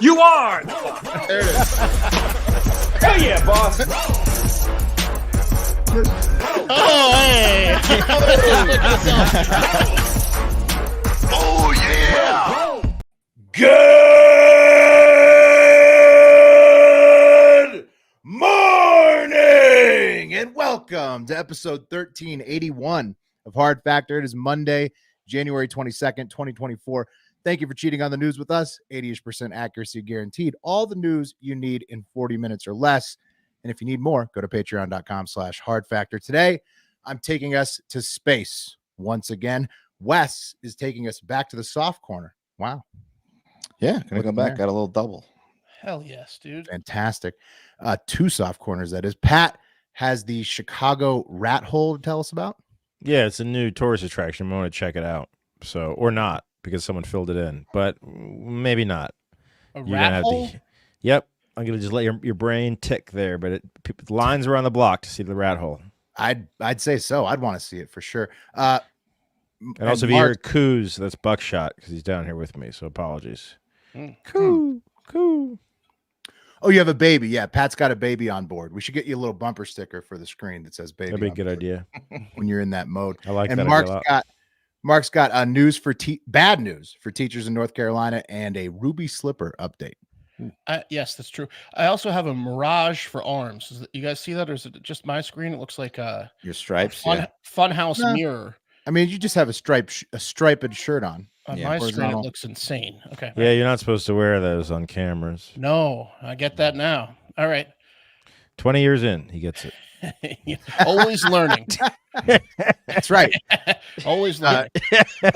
You are! There it is. Hell yeah, boss! Oh, hey! Oh, yeah! Good morning and welcome to episode 1381 of Hard Factor. It is Monday, January 22nd, 2024. Thank you for cheating on the news with us. 80% accuracy guaranteed. All the news you need in 40 minutes or less. And if you need more, go to patreon.com/hardfactor. Today, I'm taking us to space once again. Wes is taking us back to the soft corner. Wow. Yeah, gonna go back. There. Got a little double. Hell yes, dude. Fantastic. Two soft corners, that is. Pat has the Chicago rat hole to tell us about. Yeah, it's a new tourist attraction. We want to check it out. So, or not, because someone filled it in, but maybe not. A You're rat gonna have hole? Yep. I'm gonna just let your brain tick there, but lines around the block to see the rat hole. I'd say so. I'd want to see it for sure. And also, if you hear coos, that's Buckshot because he's down here with me. So apologies. Coo. Oh, you have a baby. Yeah, Pat's got a baby on board. We should get you a little bumper sticker for the screen that says baby. That'd be a on good board idea. when you're in that mode. I like and that. Mark's got news for bad news for teachers in North Carolina and a Ruby slipper update. Yes, that's true. I also have a Mirage for arms. You guys see that, or is it just my screen? It looks like a Your stripes. funhouse No. mirror. I mean, you just have a striped shirt on. On Yeah, my screen, it horizontal. looks insane. Okay. Yeah, you're not supposed to wear those on cameras. No, I get that now. All right. 20 years in, he gets it. Always learning. That's right. Always learning.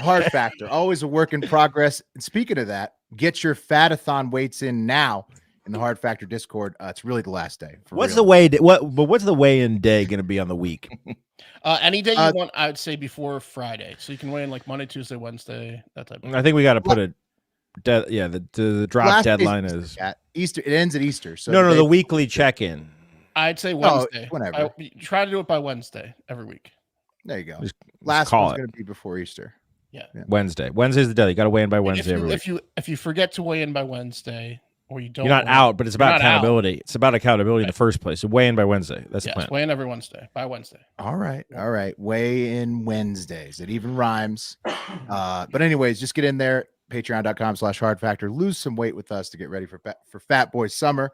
Hard factor, always a work in progress. And speaking of that, get your fat-a-thon weights in now in the Hard Factor Discord. It's really the last day. What's the weigh-in day going to be on the week? Any day you want, I would say before Friday, so you can weigh in like Monday, Tuesday, Wednesday, that type of thing. I think we got to put it. The drop Last deadline day's is Easter. It ends at Easter. So no, the weekly check-in. I'd say Wednesday. whenever. Try to do it by Wednesday every week. There you go. Just Last call one's it. going to be before Easter. Yeah. Wednesday. Wednesday's the day. You got to weigh in by Wednesday every week. If you forget to weigh in by Wednesday, or you don't, You're not weigh- out, but it's about You're not out. accountability. It's about accountability in the first place. So weigh in by Wednesday. That's the Yes, plan. weigh in every Wednesday by Wednesday. All right. Weigh in Wednesdays. It even rhymes. But anyways, just get in there. Patreon.com/hardfactor. Lose some weight with us to get ready for Fat Boy Summer.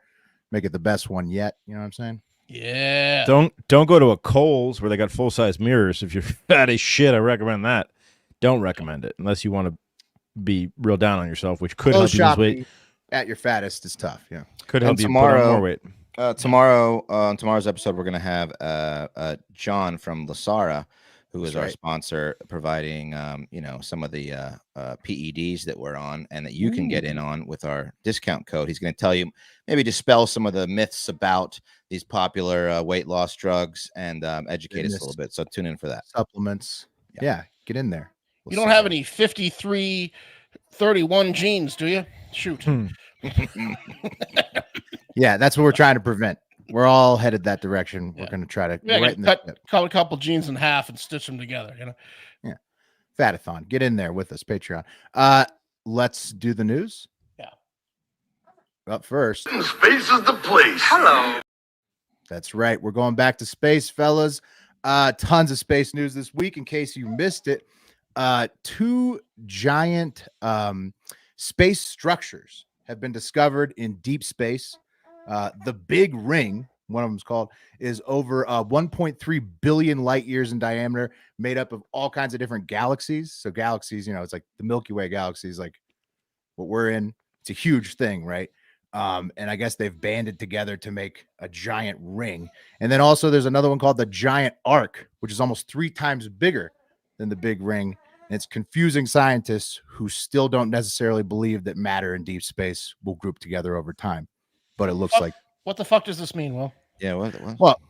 Make it the best one yet. You know what I'm saying? Yeah. Don't go to a Kohl's where they got full-size mirrors. If you're fat as shit, I recommend that. Don't recommend it unless you want to be real down on yourself, which could help you lose weight. At your fattest is tough. Yeah. Could help And you put on tomorrow- more weight. Tomorrow, on tomorrow's episode, we're gonna have John from Lasara, who is That's our right. sponsor, providing some of the PEDs that we're on and that you can get in on with our discount code. He's going to tell you, maybe dispel some of the myths about these popular weight loss drugs and educate us a little bit. So tune in for that. Supplements. Yeah. Yeah. Get in there. You don't have any 53-31 genes, do you? Shoot. Yeah, that's what we're trying to prevent. We're all headed that direction. We're Yeah. going to try to Yeah, right in cut the a couple genes in half and stitch them together. Fat-a-thon. Get in there with us, Patreon. Let's do the news. Yeah. Up first. Space is the place. Hello. That's right. We're going back to space, fellas. Tons of space news this week. In case you missed it, two giant space structures have been discovered in deep space. The Big Ring, one of them is called, is over 1.3 billion light years in diameter, made up of all kinds of different galaxies. So galaxies, it's like the Milky Way galaxy is like what we're in. It's a huge thing, right? And I guess they've banded together to make a giant ring. And then also there's another one called the Giant Arc, which is almost 3 times bigger than the Big Ring. And it's confusing scientists who still don't necessarily believe that matter in deep space will group together over time. But it looks like. What the fuck does this mean, Will? Yeah. What? Well,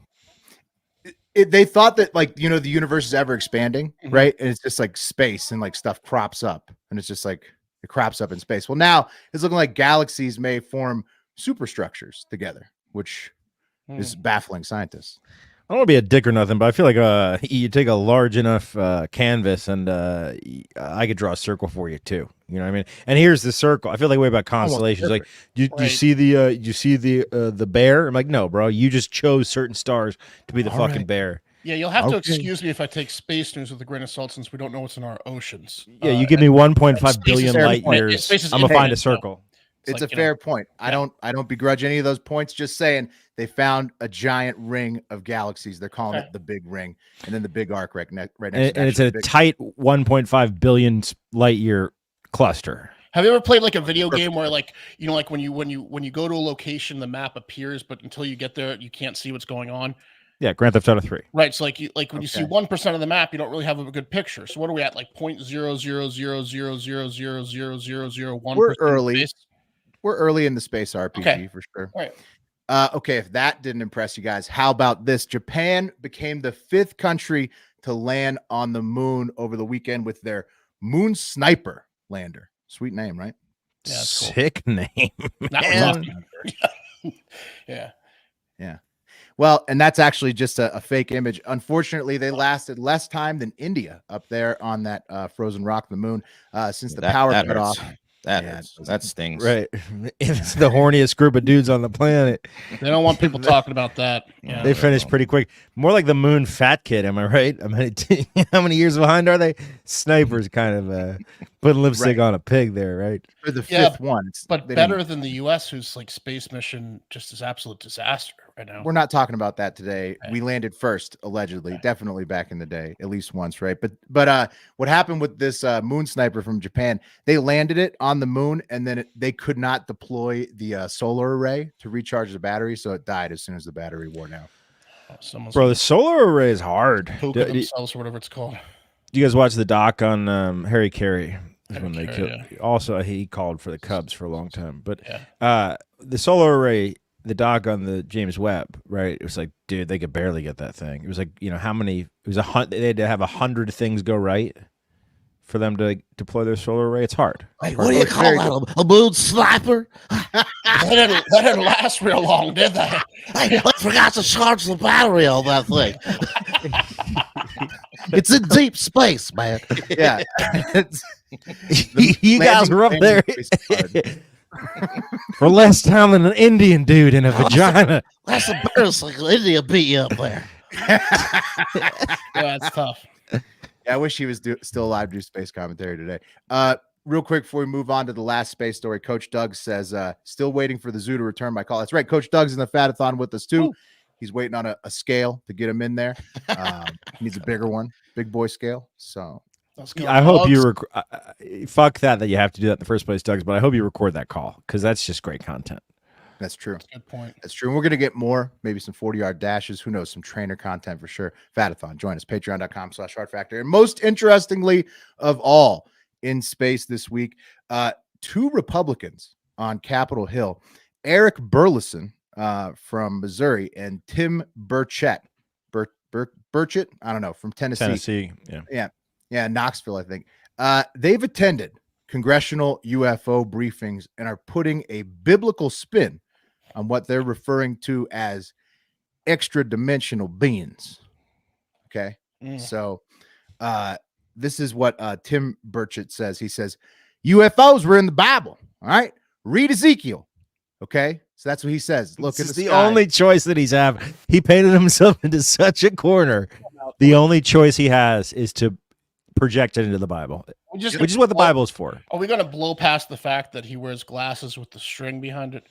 they thought that the universe is ever expanding, Mhm. right? And it's just like space and like stuff crops up, and it's just like it crops up in space. Well, now it's looking like galaxies may form superstructures together, which is baffling scientists. I don't want to be a dick or nothing, but I feel like you take a large enough canvas and I could draw a circle for you too. You know what I mean? And here's the circle. I feel like way about constellations. Like, you see the bear? I'm like, no, bro. You just chose certain stars to be the fucking bear. Yeah, you'll have to excuse me if I take space news with a grain of salt, since we don't know what's in our oceans. Yeah, you give me 1.5 billion light years. I'm gonna find a circle. It's like, a fair point. I don't begrudge any of those points. Just saying, they found a giant ring of galaxies. They're calling it the Big Ring, and then the Big Arc right next to that. And it's a tight 1.5 billion light year cluster. Have you ever played like a video game where, like, you know, like when you go to a location, the map appears, but until you get there, you can't see what's going on? Yeah, Grand Theft Auto 3. Right. So when you see 1% of the map, you don't really have a good picture. So what are we at? Like 0.00000000001%. We're early. We're early in the space RPG for sure. All right. Okay, if that didn't impress you guys, how about this? Japan became the 5th country to land on the moon over the weekend with their Moon Sniper lander. Sweet name, right? Yeah, that's cool. Sick name. That was yeah. Well, and that's actually just a fake image. Unfortunately, they lasted less time than India up there on that frozen rock, the moon, since the power cut off. That stings. Right. It's the horniest group of dudes on the planet. They don't want people talking about that. Yeah, they finished pretty quick. More like the moon fat kid. Am I right? I mean, how many years behind are they? Snipers kind of putting lipstick on a pig there, right? For the 5th one. But better than the U.S., whose like space mission just is absolute disaster right now. We're not talking about that today. Okay. We landed first, allegedly, definitely back in the day, at least once, right? But what happened with this Moon Sniper from Japan? They landed it on the moon, and then they could not deploy the solar array to recharge the battery, so it died as soon as the battery wore out. Bro, the solar array is hard. Themselves or whatever it's called. You guys watch the doc on Harry Carey? When they killed. Yeah. Also, he called for the Cubs for a long time. But the solar array, the doc on the James Webb, right? It was like, dude, they could barely get that thing. It was like, you know, how many? It was they had to have 100 things go right for them to deploy their solar array. It's hard. Wait, what do you call that? A moon sniper? That didn't last real long, did they? I forgot to charge the battery on that thing. It's in deep space, man. Yeah. You guys were up there for less time than an Indian dude in a vagina. That's embarrassing. India beat you up there. Yeah, it's tough. Yeah, I wish he was still alive to do space commentary today. Real quick before we move on to the last space story, Coach Doug says, still waiting for the zoo to return my call. That's right. Coach Doug's in the Fat-A-Thon with us too. Ooh. He's waiting on a scale to get him in there. He needs a bigger one, big boy scale. So I hope you fuck that you have to do that in the first place, Doug's, but I hope you record that call because that's just great content. That's true. That's a good point. That's true. And we're going to get more, maybe some 40-yard dashes. Who knows? Some trainer content for sure. Fat-A-Thon. Join us. Patreon.com/hardfactor. And most interestingly of all in space this week, 2 Republicans on Capitol Hill, Eric Burlison from Missouri and Tim Burchett, I don't know, from Tennessee. Yeah, Knoxville, I think. They've attended congressional UFO briefings and are putting a biblical spin on what they're referring to as extra-dimensional beings. Okay? So this is what Tim Burchett says. He says, UFOs were in the Bible, all right? Read Ezekiel, okay? So that's what he says. Look, it's the only choice that he's having. He painted himself into such a corner. The only choice he has is to project it into the Bible, which is what the Bible is for. Are we going to blow past the fact that he wears glasses with the string behind it?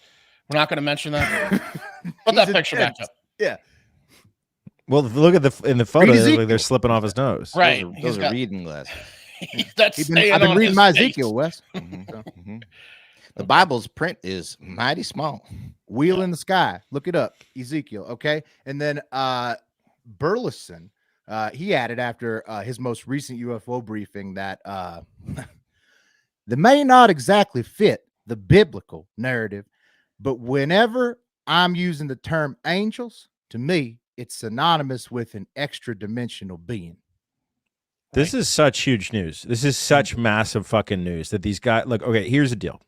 We're not going to mention that. Put that picture back up. Yeah. Well, look at in the photo, like they're slipping off his nose. Right. Those are reading glasses. I've been reading my Ezekiel, Wes. The Bible's print is mighty small. Wheel in the sky. Look it up. Ezekiel. Okay. And then Burlison, he added after his most recent UFO briefing that they may not exactly fit the biblical narrative, but whenever I'm using the term angels, to me, it's synonymous with an extra-dimensional being. This is such huge news. This is such massive fucking news that these guys look. Okay, here's the deal.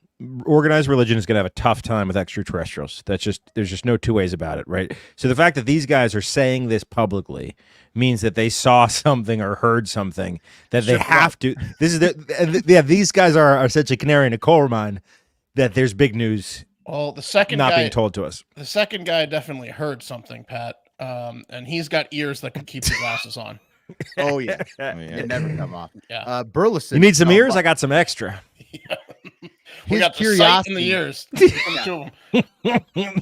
organized religion is going to have a tough time with extraterrestrials. There's just no two ways about it, right? So the fact that these guys are saying this publicly means that they saw something or heard something that they have to. This is these guys are such a canary in a coal mine that there's big news. Well, the second not guy, being told to us. The second guy definitely heard something, Pat, and he's got ears that can keep the glasses on. Oh yeah, it never come off. Yeah, Burlison. You need some ears? I got some extra. Yeah. His we got curiosity the sight in the ears.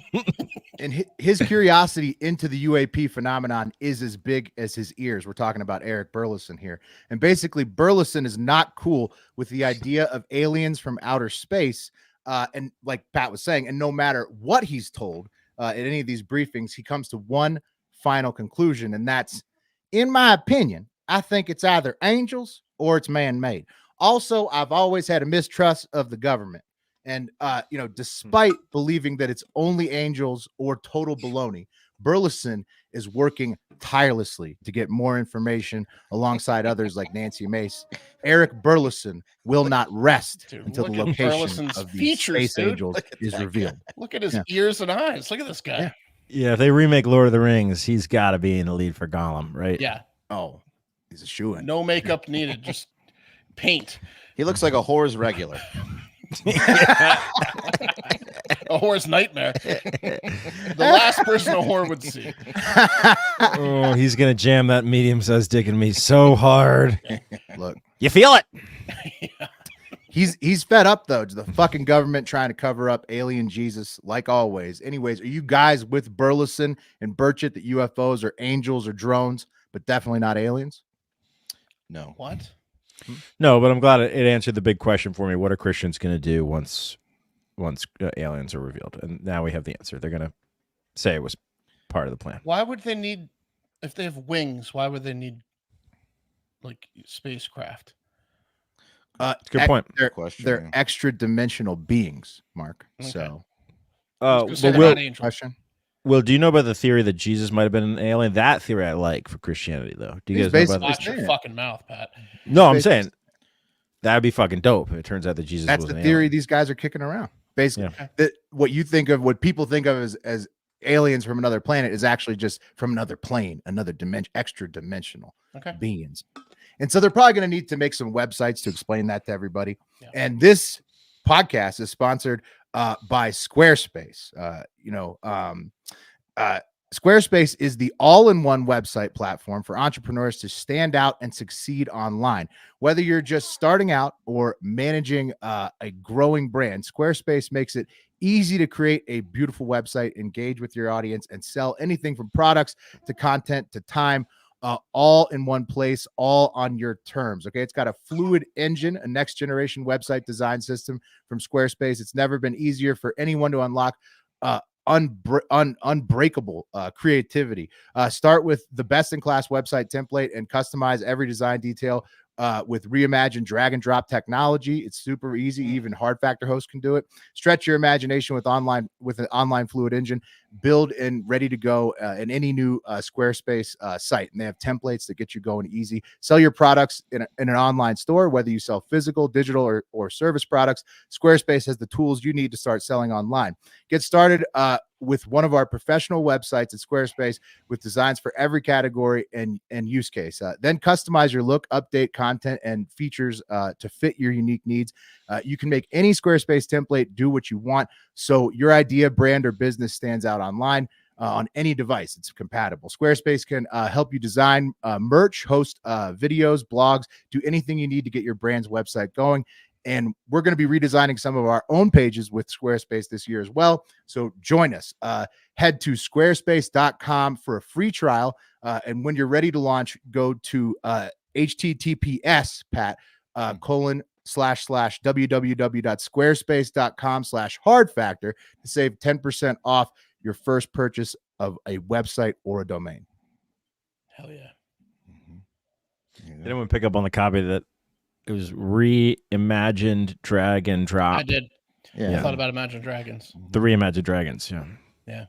And his curiosity into the UAP phenomenon is as big as his ears. We're talking about Eric Burlison here. And basically, Burlison is not cool with the idea of aliens from outer space. And like Pat was saying, and no matter what he's told at any of these briefings, he comes to one final conclusion. And that's, in my opinion, I think it's either angels or it's man-made. Also, I've always had a mistrust of the government. And, despite believing that it's only angels or total baloney, Burlison is working tirelessly to get more information alongside others like Nancy Mace. Eric Burlison will not rest until the location of these space angels is revealed. Look at his ears and eyes. Look at this guy. Yeah, if they remake Lord of the Rings, he's got to be in the lead for Gollum, right? Yeah. Oh, he's a shoo-in. No makeup needed. Just paint. He looks like a whore's regular. A whore's nightmare. The last person a whore would see. Oh, he's gonna jam that medium-sized dick in me so hard. Look, you feel it. Yeah. He's fed up though to the fucking government trying to cover up alien Jesus, like always. Anyways, are you guys with Burlison and Burchett that UFOs are angels or drones, but definitely not aliens? No. What? No, but I'm glad it answered the big question for me. What are Christians going to do once aliens are revealed? And now we have the answer. They're going to say it was part of the plan. Why would they need, if they have wings, why would they need like spacecraft? It's a good point. They're extra-dimensional beings, Mark. Okay. So, question. Will, do you know about the theory that Jesus might have been an alien? That theory I like for Christianity, though. Do you guys know about Watch your fucking mouth, Pat. No, I'm saying that'd be fucking dope. It turns out that Jesus that's was the an theory alien. These guys are kicking around. Basically, that what you think of, what people think of as aliens from another planet is actually just from another plane, another dimension, extra-dimensional beings. And so they're probably going to need to make some websites to explain that to everybody. Yeah. And this podcast is sponsored by Squarespace. Squarespace is the all-in-one website platform for entrepreneurs to stand out and succeed online. Whether you're just starting out or managing a growing brand, Squarespace makes it easy to create a beautiful website, engage with your audience, and sell anything from products to content to time, all in one place, all on your terms. Okay, it's got a fluid engine, a next generation website design system from Squarespace. It's never been easier for anyone to unlock unbreakable creativity. Start with the best-in-class website template and customize every design detail with reimagined drag and drop technology. It's super easy. Even hardfactor hosts can do it. Stretch your imagination with an online fluid engine. Build and ready to go in any new Squarespace site. And they have templates that get you going easy. Sell your products in an online store, whether you sell physical, digital, or service products. Squarespace has the tools you need to start selling online. Get started with one of our professional websites at Squarespace with designs for every category and use case. Then customize your look, update content and features to fit your unique needs. You can make any Squarespace template do what you want, so your idea, brand, or business stands out online on any device. It's compatible. Squarespace can help you design merch, host videos, blogs, do anything you need to get your brand's website going. And we're going to be redesigning some of our own pages with Squarespace this year as well. So join us. Head to squarespace.com for a free trial. And when you're ready to launch, go to https, Pat, www.squarespace.com/hardfactor to save 10% off your first purchase of a website or a domain. Hell yeah. Did anyone pick up on the copy that it was reimagined drag and drop? I did. Yeah. I thought about Imagine Dragons. The reimagined dragons. Yeah. Yeah.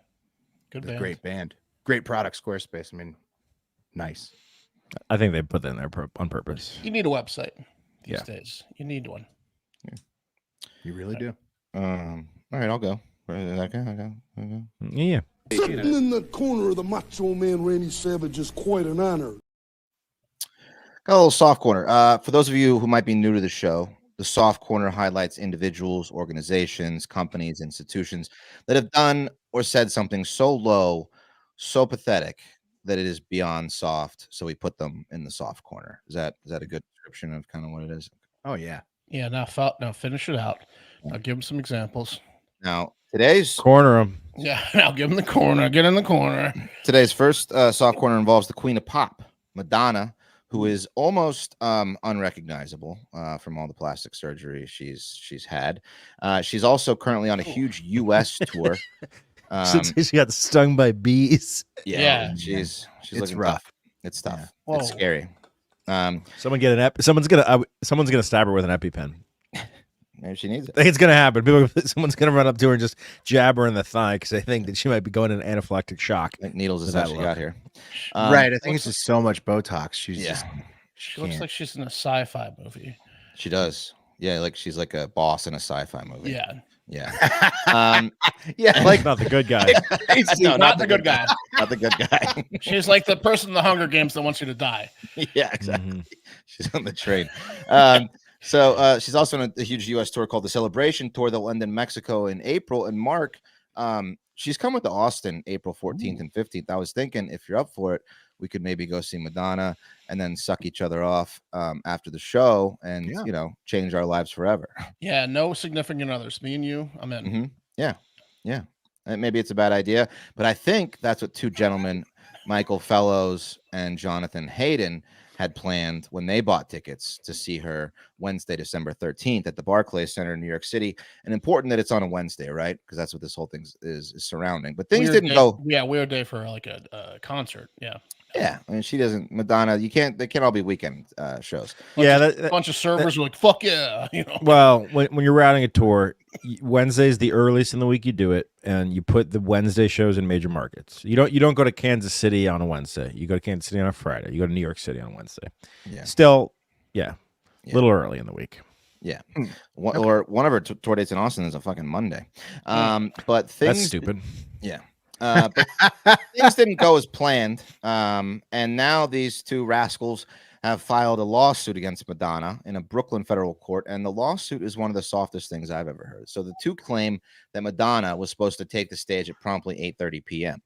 Good band. Great band. Great product, Squarespace. I mean, nice. I think they put that in there on purpose. You need a website these days. You need one. You really do. All right, I'll go. Okay. Yeah. Sitting in the corner of the Macho Man Randy Savage is quite an honor. Got a little soft corner. For those of you who might be new to the show, the soft corner highlights individuals, organizations, companies, institutions that have done or said something so low, so pathetic that it is beyond soft. So we put them in the soft corner. Is that a good description of kind of what it is? Oh yeah. Yeah. Now finish it out. I'll give them some examples. Now today's Corner them. Yeah. Now give them the corner. Get in the corner. Today's first soft corner involves the Queen of Pop, Madonna, who is almost unrecognizable from all the plastic surgery she's had. She's also currently on a huge U.S. tour. She got stung by bees. Yeah. She's looking rough. tough. It's tough. Yeah. It's scary. Someone get an someone's gonna stab her with an EpiPen. Maybe she needs it. I think it's gonna happen. Someone's gonna run up to her and just jab her in the thigh because they think that she might be going in anaphylactic shock. I think needles is how she got here. Right. I think it's just so much Botox. She looks like she's in a sci-fi movie. She does. Yeah, like she's like a boss in a sci-fi movie. Yeah. Yeah. Yeah, like Not the good guy. No, not the good guy. Not the good guy. She's like the person in the Hunger Games that wants you to die. Yeah, exactly. She's on the train. So she's also on a huge U.S. tour called the Celebration Tour that will end in Mexico in April. And Mark, she's coming to Austin April 14th and 15th. I was thinking if you're up for it, we could maybe go see Madonna and then suck each other off after the show and, change our lives forever. Yeah, no significant others. Me and you, I'm in. Mm-hmm. Yeah. And maybe it's a bad idea, but I think that's what two gentlemen, Michael Fellows and Jonathan Hayden, had planned when they bought tickets to see her Wednesday, December 13th at the Barclays Center in New York City. And important that it's on a Wednesday, right? Because that's what this whole thing is surrounding. But things didn't go. Yeah, weird day for like a concert. Yeah. Yeah, I mean, she doesn't. Madonna, they can't all be weekend shows. A bunch of servers were like, "Fuck yeah!" Well, when you're routing a tour, Wednesday's the earliest in the week you do it, and you put the Wednesday shows in major markets. You don't go to Kansas City on a Wednesday. You go to Kansas City on a Friday. You go to New York City on Wednesday. Yeah. Still, a little early in the week. Yeah. Or one of her tour dates in Austin is a fucking Monday. But things That's stupid. Yeah. But things didn't go as planned. And now these two rascals have filed a lawsuit against Madonna in a Brooklyn federal court. And the lawsuit is one of the softest things I've ever heard. So the two claim that Madonna was supposed to take the stage at promptly 8:30 p.m.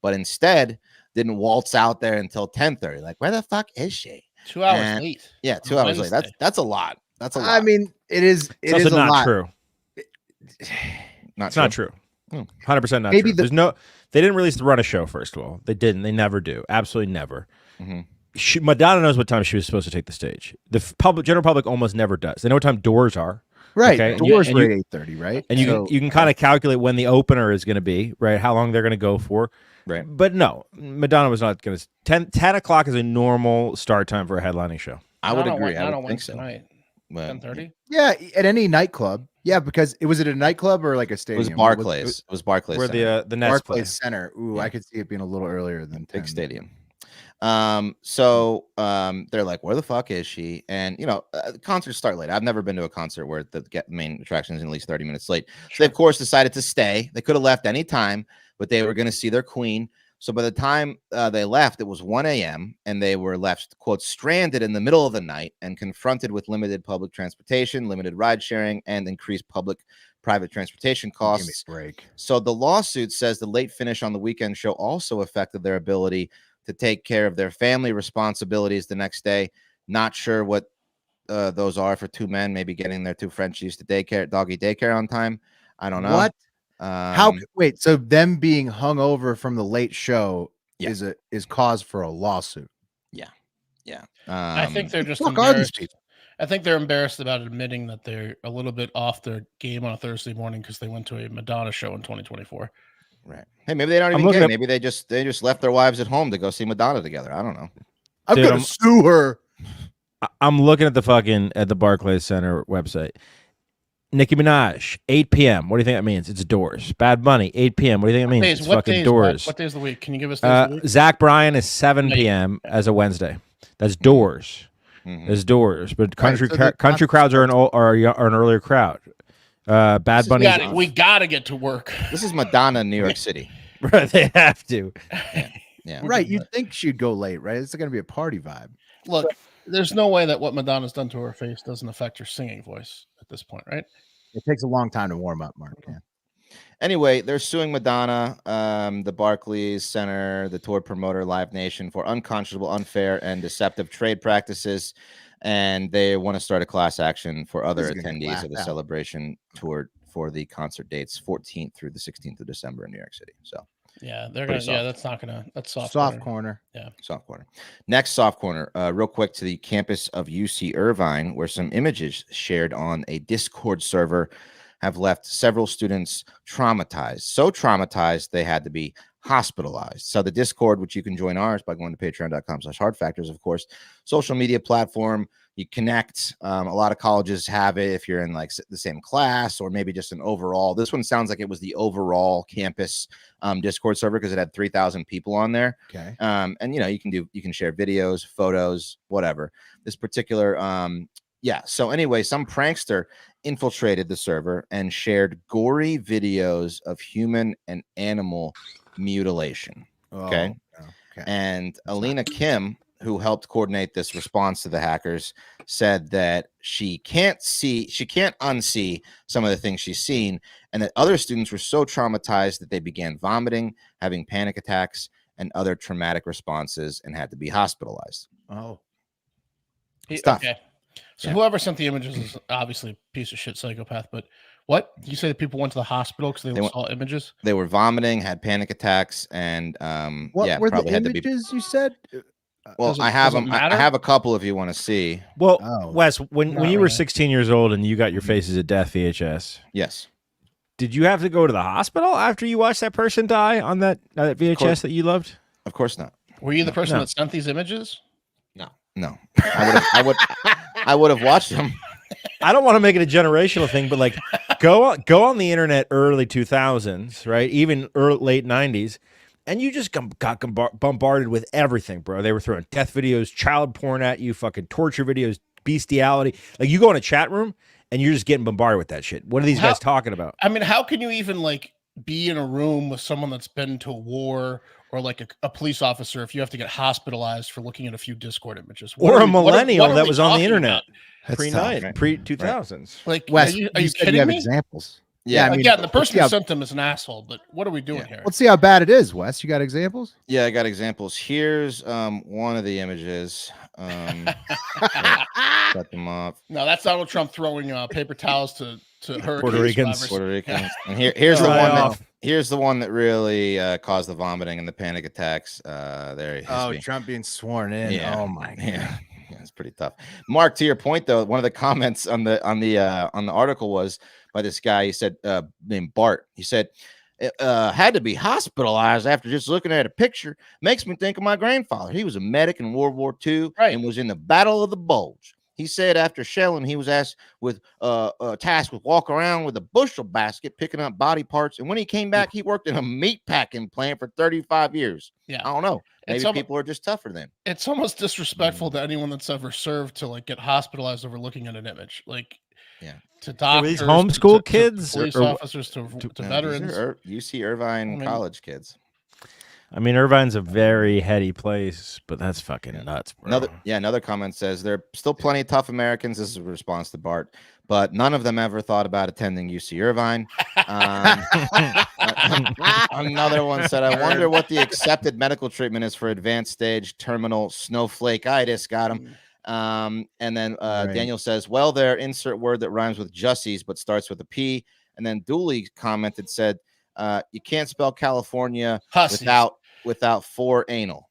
but instead didn't waltz out there until 10:30. Like, where the fuck is she? 2 hours late. Yeah, 2 hours late. That's a lot. That's a lot. I mean, it is. It It's is also a not lot. true. Not It's not true. 100% not Maybe true. They didn't release the run a show, first of all. They didn't. They never do. Absolutely never. Mm-hmm. Madonna knows what time she was supposed to take the stage. The general public almost never does. They know what time doors are. Right. Okay? Doors And were you- 8:30, right? And you can kind of calculate when the opener is going to be, right? How long they're going to go for. Right. But no, Madonna was not going to. 10 o'clock is a normal start time for a headlining show. I would agree. Not I on would think so. Wednesday night. 10:30. Yeah, at any nightclub. Yeah, because it was at a nightclub or like a It stadium. was Barclays. It was Barclays. Where Center. the Nets play. Barclays Center. Ooh, Yeah. I could see it being a little earlier than 10. Big stadium. So they're like, where the fuck is she? And concerts start late. I've never been to a concert where the main attraction is at least 30 minutes late. So they of course decided to stay. They could have left any time, but they were going to see their queen. So by the time they left, it was 1 a.m. and they were left, quote, stranded in the middle of the night and confronted with limited public transportation, limited ride sharing, and increased private transportation costs. Give me a break. So the lawsuit says the late finish on the weekend show also affected their ability to take care of their family responsibilities the next day. Not sure what those are for two men, maybe getting their two Frenchies to doggy daycare on time. I don't know. What? Wait, so them being hung over from the late show is cause for a lawsuit. Yeah. I think they're just Fuck are these embarrassed. people? I think they're embarrassed about admitting that they're a little bit off their game on a Thursday morning because they went to a Madonna show in 2024. Right. Hey, maybe they don't I'm even looking care. at- Maybe they just left their wives at home to go see Madonna together. I don't know. I'm Dude, gonna I'm- sue her. I'm looking at the Barclays Center website. Nicki Minaj, 8 p.m. What do you think that means? It's Doors. Bad Bunny, 8 p.m. What do you think it means? It's fucking Doors. What days of the week? Can you give us days of the week? Zach Bryan is 7 p.m. as a Wednesday. That's Doors. Mhm. There's Doors, but country so they're country crowds are an earlier crowd. Bad Bunny. We gotta get to work. This is Madonna, New York City. Right, they have to. Yeah. Right. You'd think she'd go late, right? It's going to be a party vibe. Look, there's no way that what Madonna's done to her face doesn't affect her singing voice at this point, right? It takes a long time to warm up, Mark. Yeah. Anyway, they're suing Madonna, the Barclays Center, the tour promoter, Live Nation for unconscionable, unfair, and deceptive trade practices. And they want to start a class action for other attendees of the celebration tour for the concert dates 14th through the 16th of December in New York City. So yeah, they're gonna. Yeah, that's not gonna. That's soft corner. Yeah, soft corner. Next soft corner. Real quick to the campus of UC Irvine, where some images shared on a Discord server have left several students traumatized. So traumatized they had to be hospitalized. So the Discord, which you can join ours by going to patreon.com/hardfactors, of course, social media platform. You connect. A lot of colleges have it if you're in like the same class or maybe just an overall. This one sounds like it was the overall campus Discord server because it had 3,000 people on there. Okay. And you can share videos, photos, whatever. This particular yeah. So anyway, some prankster infiltrated the server and shared gory videos of human and animal mutilation. Okay. And Alina Kim, who helped coordinate this response to the hackers, said that she can't unsee some of the things she's seen, and that other students were so traumatized that they began vomiting, having panic attacks, and other traumatic responses, and had to be hospitalized. Oh, stuff. Okay. So whoever sent the images is obviously a piece of shit psychopath. But what you say that people went to the hospital because they saw images? They were vomiting, had panic attacks, and what were the images you said? Well, I have them. I have a couple if you want to see. Well, Wes, when you were 16 years old and you got your Faces of Death VHS, yes, did you have to go to the hospital after you watched that person die on that VHS that you loved? Of course not. Were you the person that sent these images? No. I would have watched them. I don't want to make it a generational thing, but like go on the internet early 2000s, right? Even late 90s. And you just got bombarded with everything, bro. They were throwing death videos, child porn at you, fucking torture videos, bestiality. Like you go in a chat room and you're just getting bombarded with that shit. What are these guys talking about? I mean, how can you even like be in a room with someone that's been to war or like a police officer if you have to get hospitalized for looking at a few Discord images? Or a millennial that was on the internet pre-2000s. Right? Like, Wes, are you kidding me? Examples. Yeah, I mean, again, the person who sent them is an asshole, but what are we doing here? Let's see how bad it is, Wes. You got examples? Yeah, I got examples. Here's one of the images. Cut them off. No, that's Donald Trump throwing paper towels to Puerto Ricans. And here's the one here's the one that really caused the vomiting and the panic attacks. There. Trump being sworn in. Yeah. Oh my God. Yeah, it's pretty tough. Mark, to your point though, one of the comments on the article was by this guy. He said named Bart. He said had to be hospitalized after just looking at a picture. Makes me think of my grandfather. He was a medic in World War II and was in the Battle of the Bulge. He said after shelling, he was asked with tasked with walk around with a bushel basket picking up body parts. And when he came back, he worked in a meat packing plant for 35 years. Yeah, I don't know. Maybe people are just tougher than. It's almost disrespectful to anyone that's ever served to like get hospitalized over looking at an image. Like, to doctors, these homeschool kids, to police officers, to veterans. UC Irvine college kids. I mean, Irvine's a very heady place, but that's fucking nuts, bro. Another comment says there are still plenty of tough Americans. This is a response to Bart, but none of them ever thought about attending UC Irvine. Another one said, I wonder what the accepted medical treatment is for advanced stage terminal snowflake-itis. Got him. And then Daniel says, well, there, insert word that rhymes with Jussies, but starts with a P. And then Dooley commented, said, you can't spell California without four anal.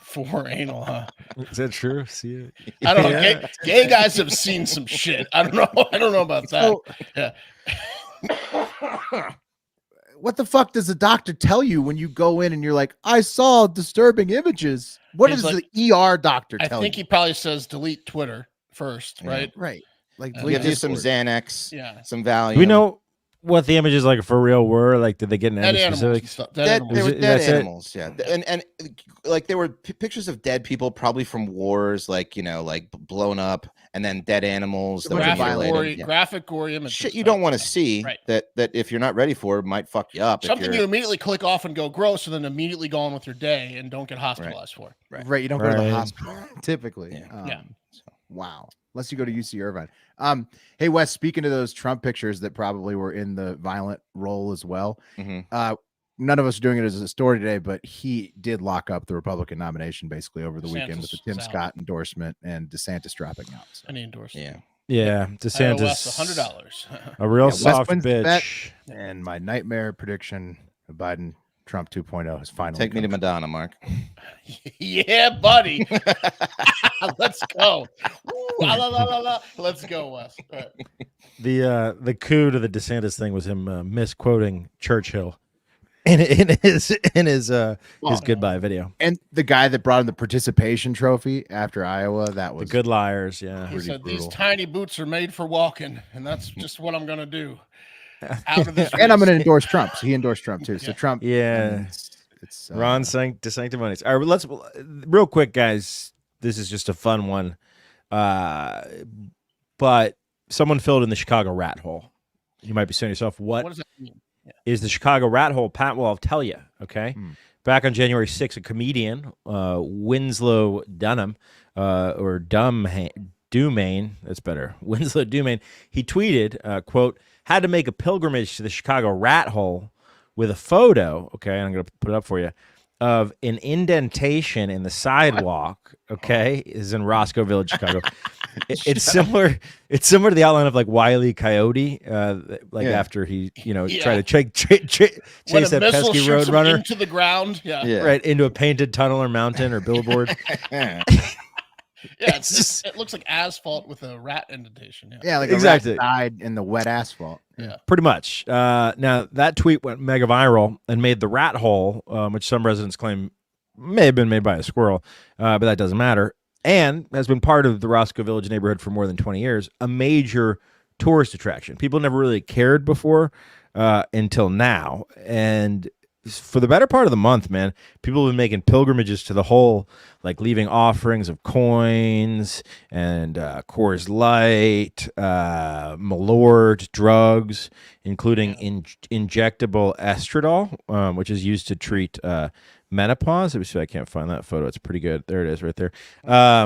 For anal, huh? Is that true? See it? I don't know. Gay guys have seen some shit. I don't know about that. What the fuck does the doctor tell you when you go in and you're like, I saw disturbing images? What does the ER doctor tell you? I think he probably says delete Twitter first, right? Right. Like give you some Xanax, some Valium. what the images like for real were? Like, did they get into Dead any animals specifics? and stuff. They were dead That's it? animals, yeah. And like there were pictures of dead people, probably from wars, like like blown up, and then dead animals that were mutilated. Graphic, gory images. Shit you don't want to see. Right. That if you're not ready for, might fuck you up. Something you immediately click off and go gross, and then immediately go on with your day and don't get hospitalized for. Right. You don't go to the hospital typically. Yeah. Wow. Unless you go to UC Irvine. Hey Wes, speaking of those Trump pictures that probably were in the violent role as well. None of us are doing it as a story today, but he did lock up the Republican nomination basically over the weekend with the Tim Scott endorsement and DeSantis dropping out. So. And he endorsed. Yeah, DeSantis, $100. A real Wes soft wins the bet, bitch. and my nightmare prediction of Biden Trump 2.0 is finally Take me to Madonna, Mark. Yeah, buddy. Let's go. La, la, la, la, la. Let's go, Wes. Right. The coup to the DeSantis thing was him misquoting Churchill in his goodbye video. And the guy that brought him the participation trophy after Iowa, that was the good liars. Yeah, he said brutal. these tiny boots are made for walking, and that's just what I'm gonna do. Out of this and I'm going to endorse Trump. So he endorsed Trump too. So Trump, it's Ron DeSanctimonious. All right, let's real quick, guys. This is just a fun one, but someone filled in the Chicago rat hole. You might be saying to yourself, "What does that mean?" Is the Chicago rat hole? Pat, well, I'll tell you. Okay, back on January 6th, a comedian, Winslow Dunham, or Dumaine, that's better. Winslow Dumaine. He tweeted, "quote." Had to make a pilgrimage to the Chicago rat hole with a photo, okay, I'm going to put it up for you, of an indentation in the sidewalk, okay, is in Roscoe Village, Chicago. It's similar to the outline of like Wile E. Coyote, after he, tried to chase that pesky roadrunner into the ground, right, into a painted tunnel or mountain or billboard. Yeah, it looks like asphalt with a rat indentation. Yeah, like exactly. A rat died in the wet asphalt. Yeah, pretty much. Now that tweet went mega viral and made the rat hole, which some residents claim may have been made by a squirrel, but that doesn't matter, and has been part of the Roscoe Village neighborhood for more than 20 years, a major tourist attraction. People never really cared before until now, and for the better part of the month, man, people have been making pilgrimages to the hole, like leaving offerings of coins and Coors Light, Malort, drugs, including injectable estradiol, which is used to treat menopause. Let me see if I can't find that photo. It's pretty good. There it is right there.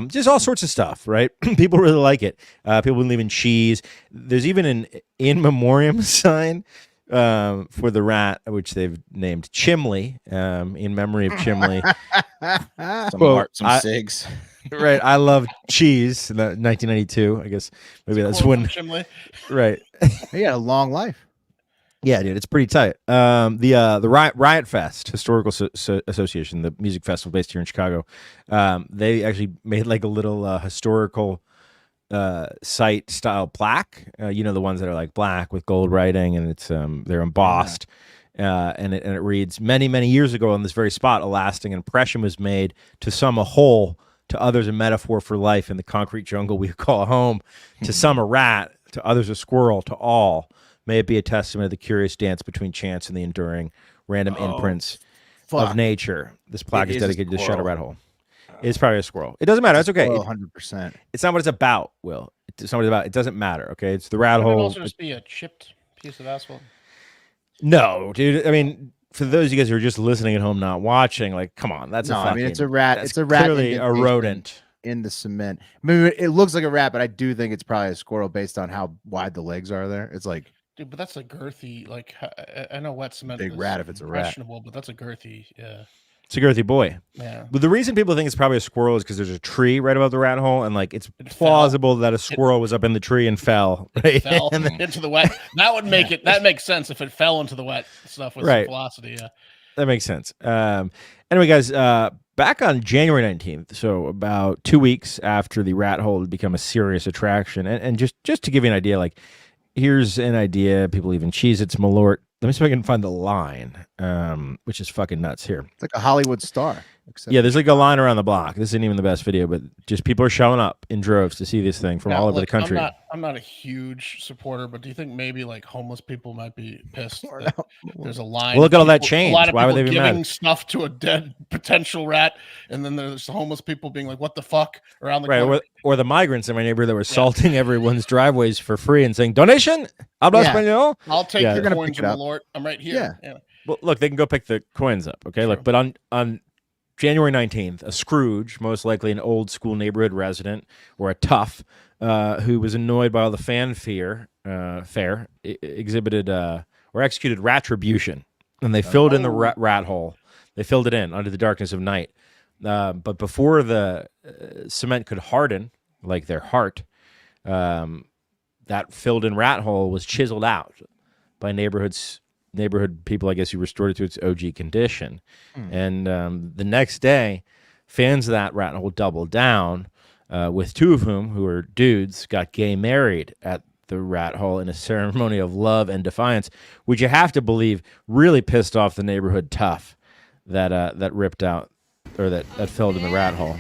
Just all sorts of stuff, right? People really like it. People have been leaving cheese. There's even an in memoriam sign for the rat, which they've named Chimley, in memory of Chimley. some cigs. Right. I love cheese. 1992. I guess maybe that's when. Chimley. Right. He had a long life. Yeah, dude, it's pretty tight. The Riot Fest Historical Association, the music festival based here in Chicago, they actually made like a little historical site style plaque, the ones that are like black with gold writing, and it's they're embossed, and it reads, many years ago on this very spot a lasting impression was made, to some a hole, to others a metaphor for life in the concrete jungle we call home, to some a rat, to others a squirrel, to all may it be a testament of the curious dance between chance and the enduring random imprints of nature. This plaque is dedicated to the Shadow Rat Hole. It's probably a squirrel. It doesn't matter. That's okay. 100%. It's not what it's about, Will. It's not what it's about. It doesn't matter, okay? It's the rat hole. Could it also just be a chipped piece of asphalt? No, dude. I mean, for those of you guys who are just listening at home, not watching, like, come on. That's it's a rat. It's a rat. Clearly a rodent. In the cement. I mean, it looks like a rat, but I do think it's probably a squirrel based on how wide the legs are there. It's like... Dude, but that's a girthy, like, I know wet cement big is rat if it's a rat. questionable, but that's a girthy, It's a girthy boy. Yeah. But the reason people think it's probably a squirrel is because there's a tree right above the rat hole, and like it's plausible that a squirrel was up in the tree and fell. Right? It fell into the wet. That would make it. That makes sense if it fell into the wet stuff with some velocity. Yeah, that makes sense. Anyway, guys, back on January 19th, so about 2 weeks after the rat hole had become a serious attraction, and just to give you an idea, like here's an idea: people even Cheez-Its, Malort. Let me see if I can find the line, which is fucking nuts here. It's like a Hollywood star. except Yeah, there's like a line around the block. This isn't even the best video, but just people are showing up in droves to see this thing from all over the country. I'm not a huge supporter, but do you think maybe like homeless people might be pissed that there's a line? Well, look at all that change. A lot of Why would people they be giving mad? stuff to a dead potential rat, and then there's the homeless people being like, "What the fuck?" around the Right, corner. or the migrants in my neighborhood that were salting everyone's driveways for free and saying donation. Habla español. I'll take Yeah. your They're gonna coins, pick it up. Lord. I'm right here. Yeah. Well, look, they can go pick the coins up. Okay, look, but on January 19th, a Scrooge, most likely an old school neighborhood resident or a tough, who was annoyed by all the fanfare, exhibited or executed retribution, and they filled in the rat hole. They filled it in under the darkness of night. But before the cement could harden, like their heart, that filled in rat hole was chiseled out by neighborhood people, I guess, who restored it to its OG condition. And the next day, fans of that rat hole doubled down, with two of whom, who were dudes, got gay married at the rat hole in a ceremony of love and defiance, which you have to believe really pissed off the neighborhood tough that ripped out, or that filled in the rat hole.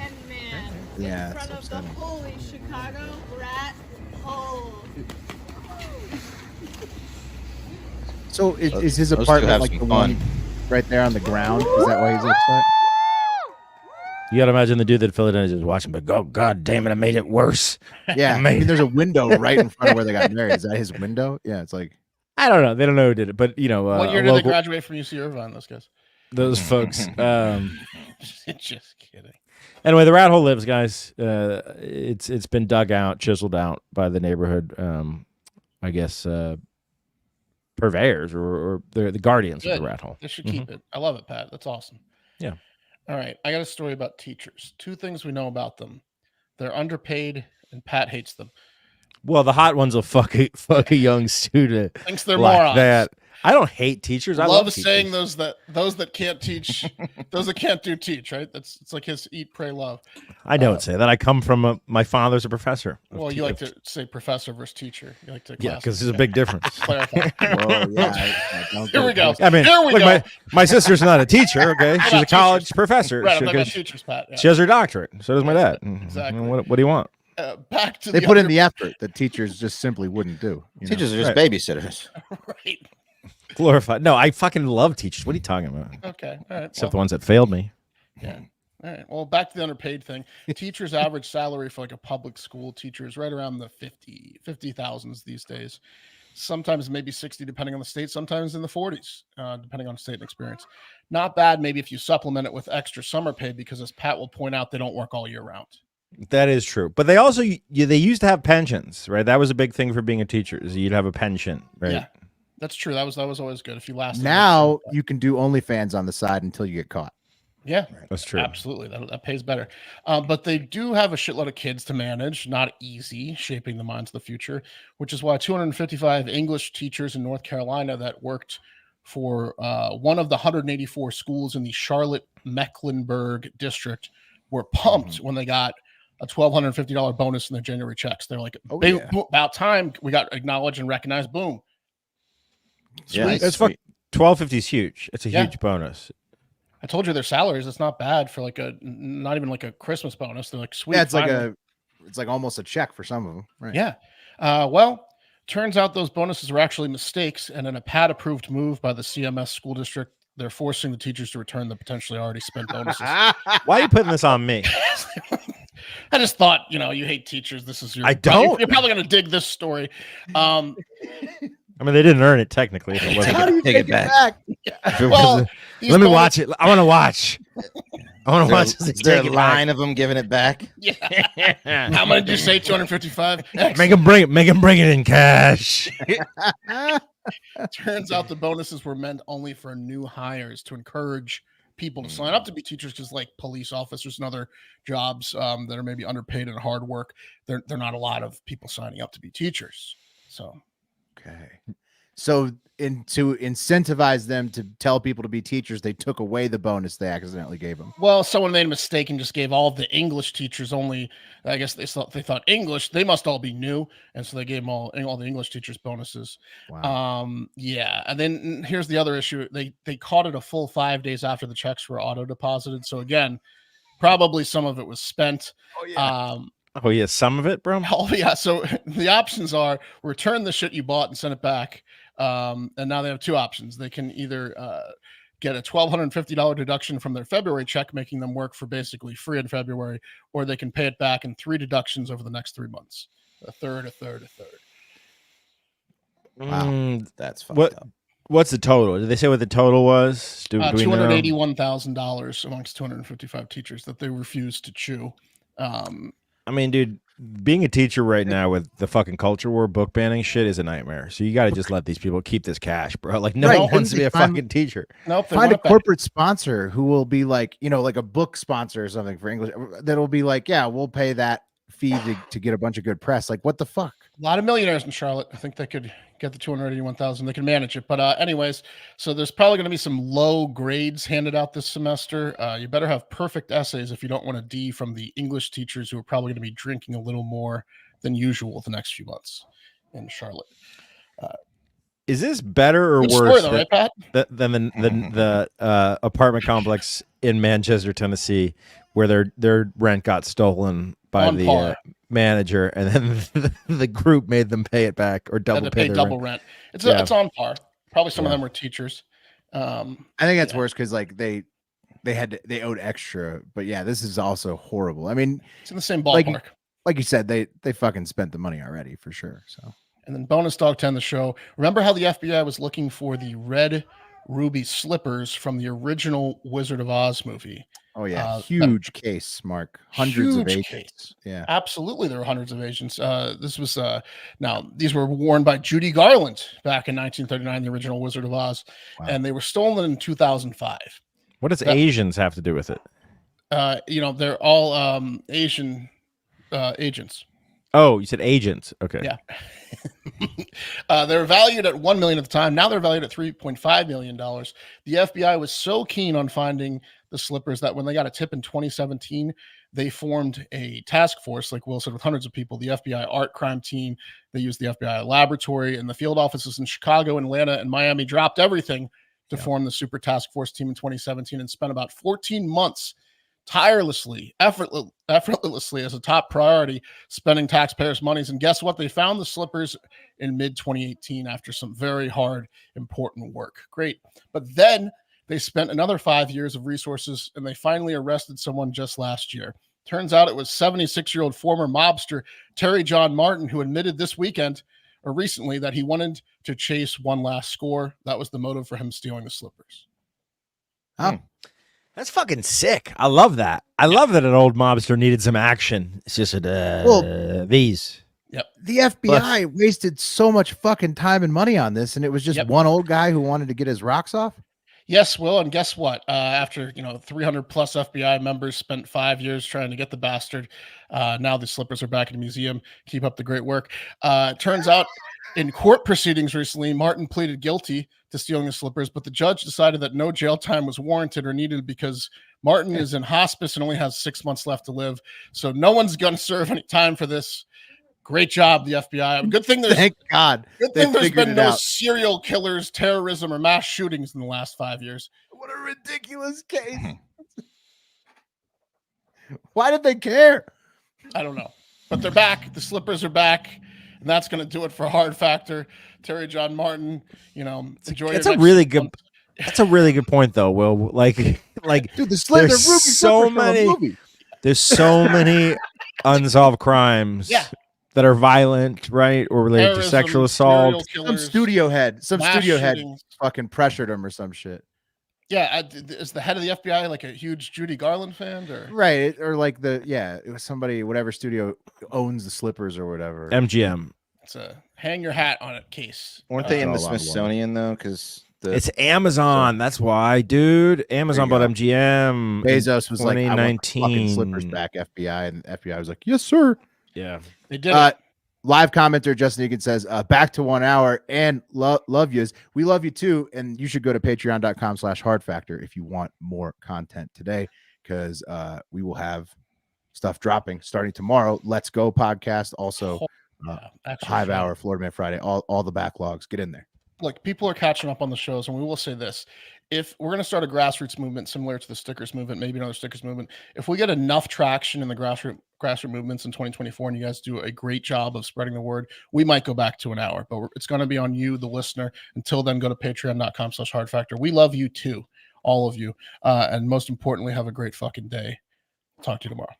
Yeah, it's upsetting. Holy Chicago rat hole. So is his Those two apartment have like some the fun. one right there on the ground? Is that why he's upset? You got to imagine the dude that filled it in is just watching, but God damn it, I made it worse. Yeah, I mean, there's a window right in front of where they got married. Is that his window? Yeah, it's like, I don't know. They don't know who did it, but What year did they graduate from UC Irvine? Those guys. Those folks. Just kidding. Anyway, the rat hole lives, guys. It's been dug out, chiseled out by the neighborhood. I guess purveyors or the guardians of the rat hole. They should keep it. I love it, Pat. That's awesome. Yeah. All right. I got a story about teachers. Two things we know about them. They're underpaid, and Pat hates them. Well, the hot ones will fuck a young student. Thinks they're like morons. that. I don't hate teachers. I love saying teachers. those that can't teach, those that can't do teach. Right. It's like his eat, pray, love. I don't say that. I come from my father's a professor. Well, you like to say professor versus teacher. You like to because there's a big difference. clarify. whoa, yeah. Here we go. I mean, Here we look, go. my sister's not a teacher. Okay, she's a about college teachers? professor. Right, I'm She talking about goes- teachers, Pat. Yeah. She has her doctorate. So does my dad. Exactly. What do you want? Back to They the put in under- the effort that teachers just simply wouldn't do. You know? Teachers are just Right. babysitters. right. Glorified. No, I fucking love teachers. What are you talking about? Okay. All right. Except the ones that failed me. Yeah. All right. Well, back to the underpaid thing. Teachers' average salary for like a public school teacher is right around the 50,000s these days. Sometimes maybe 60, depending on the state. Sometimes in the 40s, depending on state and experience. Not bad. Maybe if you supplement it with extra summer pay, because as Pat will point out, they don't work all year round. That is true. But they also they used to have pensions, right? That was a big thing for being a teacher. Is you'd have a pension, right? Yeah. That's true. That was always good. If you lasted. Now you can do OnlyFans on the side until you get caught. Yeah, That's true. Absolutely. That pays better. But they do have a shitload of kids to manage. Not easy, shaping the minds of the future, which is why 255 English teachers in North Carolina that worked for one of the 184 schools in the Charlotte-Mecklenburg district were pumped when they got a $1,250 bonus in their January checks. They're like, boom, about time we got acknowledged and recognized. Boom. Yeah, Sweet. That's fuck. 1250 is huge. It's a huge bonus. I told you their salaries. It's not bad for like not even like a Christmas bonus. They're like sweet. Yeah, it's finally. it's like almost a check for some of them. Right. Yeah. Well, turns out those bonuses are actually mistakes, and in a PAT-approved move by the CMS school district, they're forcing the teachers to return the potentially already spent bonuses. Why are you putting this on me? I just thought, you hate teachers. This is your. I don't. You're probably going to dig this story. I mean, they didn't earn it technically. If it wasn't. How do you Take it back. If it Well, wasn't- these let me bonus- watch it. I want to watch. I want to watch. Is there a line of them giving it back? Yeah. How much did you say? 255. Make him bring it. Make him bring it in cash. Turns out the bonuses were meant only for new hires to encourage people to sign up to be teachers, because like police officers and other jobs that are maybe underpaid and hard work, they're not a lot of people signing up to be teachers. So Okay. So to incentivize them to tell people to be teachers, they took away the bonus they accidentally gave them. Well, someone made a mistake and just gave all the English teachers only. I guess they thought English. They must all be new, and so they gave them all the English teachers bonuses. Wow. Yeah, and then here's the other issue. They caught it a full 5 days after the checks were auto deposited. So again, probably some of it was spent. Oh yeah. Oh yeah, some of it, bro. Oh yeah. So the options are return the shit you bought and send it back. And now they have two options. They can either get a $1,250 deduction from their February check, making them work for basically free in February, or they can pay it back in 3 deductions over the next 3 months. A third, a third, a third. Wow. That's fucked up. What's the total? Did they say what the total was? Do we know? $281,000 amongst 255 teachers that they refused to chew. I mean, dude, being a teacher right now with the fucking culture war book banning shit is a nightmare. So you got to just let these people keep this cash, bro. Like no one wants to be a fucking teacher. Nope. Find a corporate sponsor who will be like, like a book sponsor or something for English that'll be like, yeah, we'll pay that fee to get a bunch of good press. Like, what the fuck? A lot of millionaires in Charlotte. I think they could get the 281,000. They can manage it. But anyways, so there's probably going to be some low grades handed out this semester. You better have perfect essays if you don't want a D from the English teachers who are probably going to be drinking a little more than usual the next few months in Charlotte. Is this better or worse than the apartment complex in Manchester, Tennessee, where their rent got stolen by the manager, and then the group made them pay it back or double pay double rent. It's on par. Probably some of them were teachers. I think that's worse because like they owed extra, but yeah, this is also horrible. I mean, it's in the same ballpark. Like you said, they fucking spent the money already for sure. So, and then bonus dog 10 the show. Remember how the FBI was looking for the red ruby slippers from the original Wizard of Oz movie? Oh yeah, huge case, Mark. Hundreds of agents. Case. Yeah, absolutely. There were hundreds of agents. This was now these were worn by Judy Garland back in 1939, the original Wizard of Oz, and they were stolen in 2005. What does Asians have to do with it? They're all Asian agents. Oh, you said agents. Okay. Yeah. They're valued at $1 million at the time. Now they're valued at $3.5 million. The FBI was so keen on finding the slippers that when they got a tip in 2017, they formed a task force, like Will said, with hundreds of people. The FBI art crime team, they used the FBI laboratory, and the field offices in Chicago, Atlanta, and Miami dropped everything to form the super task force team in 2017 and spent about 14 months tirelessly, effortlessly as a top priority, spending taxpayers' monies. And guess what? They found the slippers in mid-2018 after some very hard, important work. Great. But then they spent another 5 years of resources, and they finally arrested someone just last year. Turns out it was 76-year-old former mobster Terry John Martin, who admitted this weekend or recently that he wanted to chase one last score. That was the motive for him stealing the slippers. Oh. That's fucking sick. I love that. I love that an old mobster needed some action. It's just these. Yep. The FBI wasted so much fucking time and money on this, and it was just one old guy who wanted to get his rocks off. Yes, Will, and guess what? After 300 plus FBI members spent 5 years trying to get the bastard, now the slippers are back in the museum. Keep up the great work. Turns out, in court proceedings recently, Martin pleaded guilty to stealing the slippers, but the judge decided that no jail time was warranted or needed because Martin is in hospice and only has 6 months left to live. So no one's going to serve any time for this. Great job, the FBI. Good thing there's thank God. Good thing there's been no serial killers, terrorism, or mass shootings in the last 5 years. What a ridiculous case. Why did they care? I don't know. But they're back. The slippers are back. And that's going to do it for Hard Factor. Terry John Martin, enjoy. That's a really good. That's a really good point, though. Will like, dude, there's so many. There's so many unsolved crimes. Yeah. That are violent, right, or related to sexual assault. Some studio head fucking pressured him or some shit. Yeah, is the head of the FBI like a huge Judy Garland fan, or right, or like it was somebody, whatever studio owns the slippers or whatever. MGM. It's a hang your hat on it case. Weren't they in the Smithsonian though? Because it's Amazon. That's why, dude. Amazon bought MGM. Bezos was like, "I want fucking slippers back, FBI," and the FBI was like, "Yes, sir." Yeah, they did it. live commenter Justin Egan says, back to 1 hour and love yous. We love you too. And you should go to patreon.com/hardfactor if you want more content today, because we will have stuff dropping starting tomorrow. Let's Go podcast. Also, Hive Hour, Florida Man Friday, all the backlogs. Get in there. Look, people are catching up on the shows, and we will say this. If we're going to start a grassroots movement similar to the stickers movement, maybe another stickers movement, if we get enough traction in the grassroots movements in 2024 and you guys do a great job of spreading the word, we might go back to an hour, but it's going to be on you, the listener. Until then, go to patreon.com/hardfactor. We love you too, all of you. And most importantly, have a great fucking day. Talk to you tomorrow.